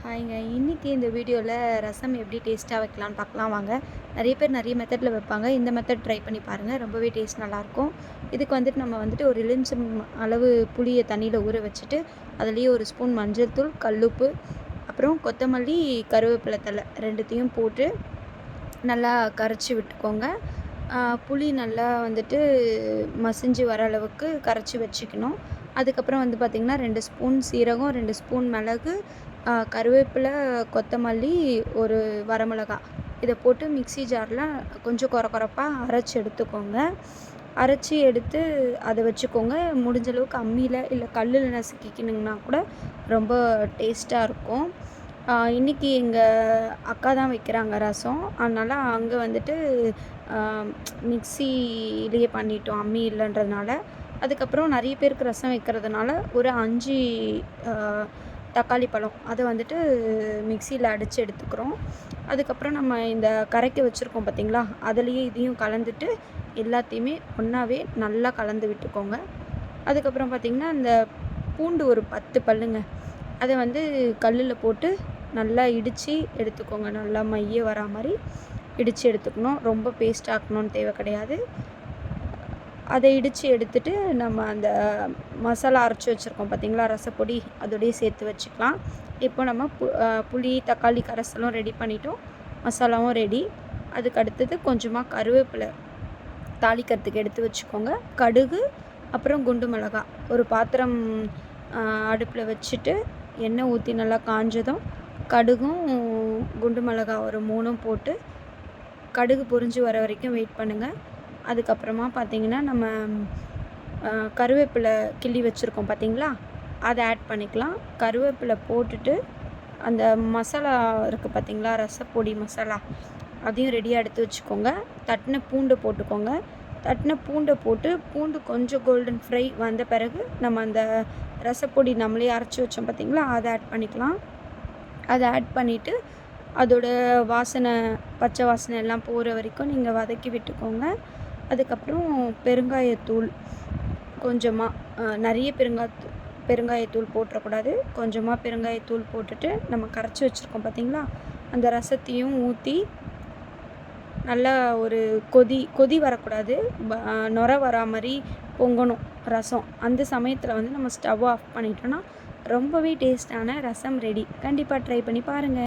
ஹாய்ங்க. இன்றைக்கி இந்த வீடியோவில் ரசம் எப்படி டேஸ்ட்டாக வைக்கலான்னு பார்க்கலாம் வாங்க. நிறைய பேர் நிறைய மெத்தடில் வைப்பாங்க. இந்த மெத்தட் ட்ரை பண்ணி பாருங்கள். ரொம்பவே டேஸ்ட் நல்லாயிருக்கும். இதுக்கு நம்ம ஒரு எலுமிச்சம் அளவு புளியை தண்ணியில் ஊற வச்சுட்டு அதுலேயே ஒரு ஸ்பூன் மஞ்சள் தூள், கல்லுப்பு, அப்புறம் கொத்தமல்லி, கருவேப்பிலை தழை ரெண்டுத்தையும் போட்டு நல்லா கரைச்சி விட்டுக்கோங்க. புளி நல்லா மசிஞ்சு வர அளவுக்கு கரைச்சி வச்சுக்கணும். அதுக்கப்புறம் பார்த்திங்கன்னா 2 ஸ்பூன் சீரகம், 2 ஸ்பூன் மிளகு, கருவேப்பிலை, கொத்தமல்லி, ஒரு வரமிளகாய் இதை போட்டு மிக்ஸி ஜாரில் கொஞ்சம் கொரப்பாக அரைச்சி எடுத்துக்கோங்க. அரைச்சி எடுத்து அதை வச்சுக்கோங்க. முடிஞ்ச அளவுக்கு அம்மியில் இல்லை கல்லில் நசுக்கிக்கினிங்கன்னா கூட ரொம்ப டேஸ்ட்டாக இருக்கும். இன்றைக்கி எங்கள் அக்கா தான் வைக்கிறாங்க ரசம். அதனால் அங்கே மிக்ஸிலேயே பண்ணிட்டோம், அம்மி இல்லைன்றதுனால. அதுக்கப்புறம் நிறைய பேருக்கு ரசம் வைக்கிறதுனால ஒரு 5 தக்காளி பழம் அதை மிக்ஸியில் அடித்து எடுத்துக்கிறோம். அதுக்கப்புறம் நம்ம இந்த கரைக்க வச்சுருக்கோம் பார்த்திங்களா, அதுலேயே இதையும் கலந்துட்டு எல்லாத்தையுமே ஒன்றாவே நல்லா கலந்து விட்டுக்கோங்க. அதுக்கப்புறம் பார்த்திங்கன்னா இந்த பூண்டு ஒரு 10 பல்லுங்க, அதை கல்லில் போட்டு நல்லா இடித்து எடுத்துக்கோங்க. நல்லா மைய வரா மாதிரி இடித்து எடுத்துக்கணும். ரொம்ப பேஸ்ட் ஆக்கணும்னு தேவை கிடையாது. அதை இடித்து எடுத்துட்டு நம்ம அந்த மசாலா அரைச்சி வச்சுருக்கோம் பார்த்திங்களா, ரசப்பொடி, அதோடய சேர்த்து வச்சுக்கலாம். இப்போ நம்ம புளி, தக்காளி கரைசலும் ரெடி பண்ணிட்டோம். மசாலாவும் ரெடி. அதுக்கு அடுத்தது கொஞ்சமாக கருவேப்பிலை தாளிக்கிறதுக்கு எடுத்து வச்சுக்கோங்க. கடுகு, அப்புறம் குண்டு மிளகா. ஒரு பாத்திரம் அடுப்பில் வச்சுட்டு எண்ணெய் ஊற்றி நல்லா காஞ்சதும் கடுகும் குண்டு மிளகா ஒரு 3ம் போட்டு கடுகு பொரிஞ்சு வர வரைக்கும் வெயிட் பண்ணுங்கள். அதுக்கப்புறமா பார்த்திங்கன்னா நம்ம கருவேப்பிலை கிள்ளி வச்சுருக்கோம் பார்த்திங்களா, அதை ஆட் பண்ணிக்கலாம். கருவேப்பிலை போட்டுட்டு அந்த மசாலா இருக்குது பார்த்திங்களா, ரசப்பொடி மசாலா, அதையும் ரெடியாக எடுத்து வச்சுக்கோங்க. தட்டின பூண்டை போட்டுக்கோங்க. தட்டின பூண்டை போட்டு பூண்டு கொஞ்சம் கோல்டன் ஃப்ரை வந்த பிறகு நம்ம அந்த ரசப்பொடி நம்மளே அரைச்சி வச்சோம் பார்த்திங்களா, அதை ஆட் பண்ணிக்கலாம். அதை ஆட் பண்ணிவிட்டு அதோட வாசனை, பச்சை வாசனை எல்லாம் போகிற வரைக்கும் நீங்கள் வதக்கி விட்டுக்கோங்க. அதுக்கப்புறம் பெருங்காயத்தூள் கொஞ்சமாக, நிறைய பெருங்காயத்தூள் போட்டுறக்கூடாது. கொஞ்சமாக பெருங்காயத்தூள் போட்டுட்டு நம்ம கரைச்சி வச்சுருக்கோம் பார்த்திங்களா, அந்த ரசத்தையும் ஊற்றி நல்லா ஒரு கொதி வரக்கூடாது, நுர வரா மாதிரி பொங்கணும் ரசம். அந்த சமயத்தில் நம்ம ஸ்டவ் ஆஃப் பண்ணிட்டோன்னா ரொம்பவே டேஸ்டான ரசம் ரெடி. கண்டிப்பாக ட்ரை பண்ணி பாருங்கள்.